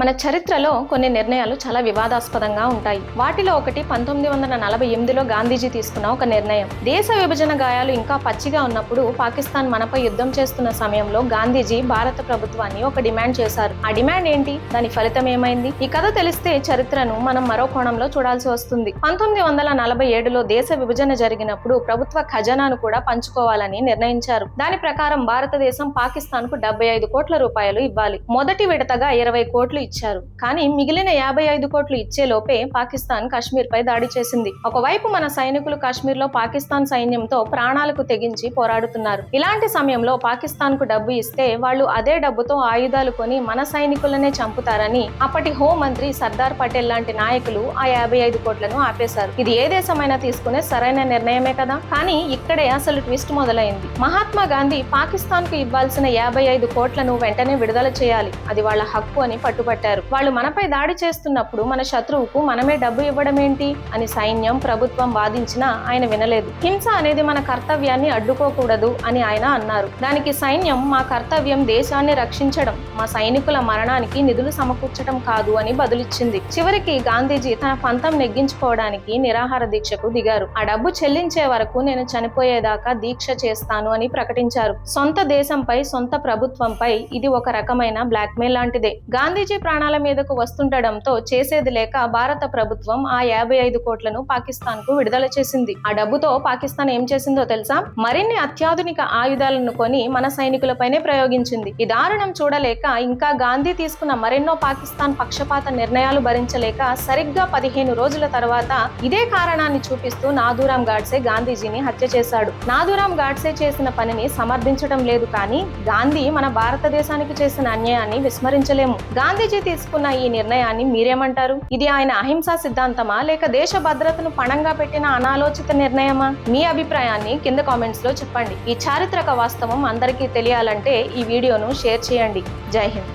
మన చరిత్రలో కొన్ని నిర్ణయాలు చాలా వివాదాస్పదంగా ఉంటాయి. వాటిలో ఒకటి 1948లో గాంధీజీ తీసుకున్న ఒక నిర్ణయం. దేశ విభజన గాయాలు ఇంకా పచ్చిగా ఉన్నప్పుడు పాకిస్తాన్ మనపై యుద్ధం చేస్తున్న సమయంలో గాంధీజీ భారత ప్రభుత్వాన్ని ఒక డిమాండ్ చేశారు. ఆ డిమాండ్ ఏంటి? దాని ఫలితం ఏమైంది? ఈ కథ తెలిస్తే చరిత్రను మనం మరో కోణంలో చూడాల్సి వస్తుంది. 1947లో దేశ విభజన జరిగినప్పుడు ప్రభుత్వ ఖజానాను కూడా పంచుకోవాలని నిర్ణయించారు. దాని ప్రకారం భారతదేశం పాకిస్తాన్ కు 75 కోట్ల రూపాయలు ఇవ్వాలి. మొదటి విడతగా 20 కోట్లు ఇచ్చారు. కానీ మిగిలిన 55 కోట్లు ఇచ్చే లోపే పాకిస్తాన్ కాశ్మీర్ పై దాడి చేసింది. ఒకవైపు మన సైనికులు కాశ్మీర్ లో పాకిస్తాన్ సైన్యంతో ప్రాణాలకు తెగించి పోరాడుతున్నారు. ఇలాంటి సమయంలో పాకిస్తాన్ కు డబ్బు ఇస్తే వాళ్ళు అదే డబ్బుతో ఆయుధాలు కొని మన సైనికులనే చంపుతారని అప్పటి హోం మంత్రి సర్దార్ పటేల్ లాంటి నాయకులు ఆ 55 కోట్లను ఆపేశారు. ఇది ఏ దేశమైనా తీసుకునే సరైన నిర్ణయమే కదా. కానీ ఇక్కడే అసలు ట్విస్ట్ మొదలైంది. మహాత్మా గాంధీ పాకిస్తాన్ కు ఇవ్వాల్సిన 55 కోట్లను వెంటనే విడుదల చేయాలి, అది వాళ్ళ హక్కు అని పట్టుబట్టారు. వాళ్ళు మనపై దాడి చేస్తున్నప్పుడు మన శత్రువుకు మనమే డబ్బు ఇవ్వడం ఏంటి అని సైన్యం ప్రభుత్వం వాదించినా ఆయన వినలేదు. హింస అనేది మన కర్తవ్యాన్ని అడ్డుకోకూడదు అని ఆయన అన్నారు. దానికి సైన్యం మా కర్తవ్యం దేశాన్ని రక్షించడం, మా సైనికుల మరణానికి నిధులు సమకూర్చడం కాదు అని బదులిచ్చింది. చివరికి గాంధీజీ తన పంతం నెగ్గించుకోవడానికి నిరాహార దీక్షకు దిగారు. ఆ డబ్బు చెల్లించే వరకు నేను చనిపోయేదాకా దీక్ష చేస్తాను అని ప్రకటించారు. సొంత దేశంపై, సొంత ప్రభుత్వంపై ఇది ఒక రకమైన బ్లాక్మెయిల్ లాంటిదే. గాంధీజీ ప్రాణాల మీదకు వస్తుండడంతో చేసేది లేక భారత ప్రభుత్వం ఆ 55 కోట్లను పాకిస్తాన్ కు విడుదల చేసింది. ఆ డబ్బుతో పాకిస్తాన్ ఏం చేసిందో తెలుసా? మరిన్ని అత్యాధునిక ఆయుధాలను కొని మన సైనికులపైనే ప్రయోగించింది. ఈ దారుణం చూడలేక ఇంకా గాంధీ తీసుకున్న మరెన్నో పాకిస్తాన్ పక్షపాత నిర్ణయాలు భరించలేక సరిగ్గా 15 రోజుల తర్వాత ఇదే కారణాన్ని చూపిస్తూ నాథూరాం గాడ్సే గాంధీజీని హత్య చేశాడు. నాథూరాం గాడ్సే చేసిన పనిని సమర్థించడం లేదు, కానీ గాంధీ మన భారతదేశానికి చేసిన అన్యాయాన్ని విస్మరించలేము. గాంధీజీ తీసుకున్న ఈ నిర్ణయాన్ని మీరేమంటారు? ఇది ఆయన అహింసా సిద్ధాంతమా, లేక దేశ భద్రతను పణంగా పెట్టిన అనాలోచిత నిర్ణయమా? మీ అభిప్రాయాన్ని కింద కామెంట్స్ లో చెప్పండి. ఈ చారిత్రక వాస్తవం అందరికీ తెలియాలంటే ఈ వీడియోను షేర్ చేయండి. జై హింద్.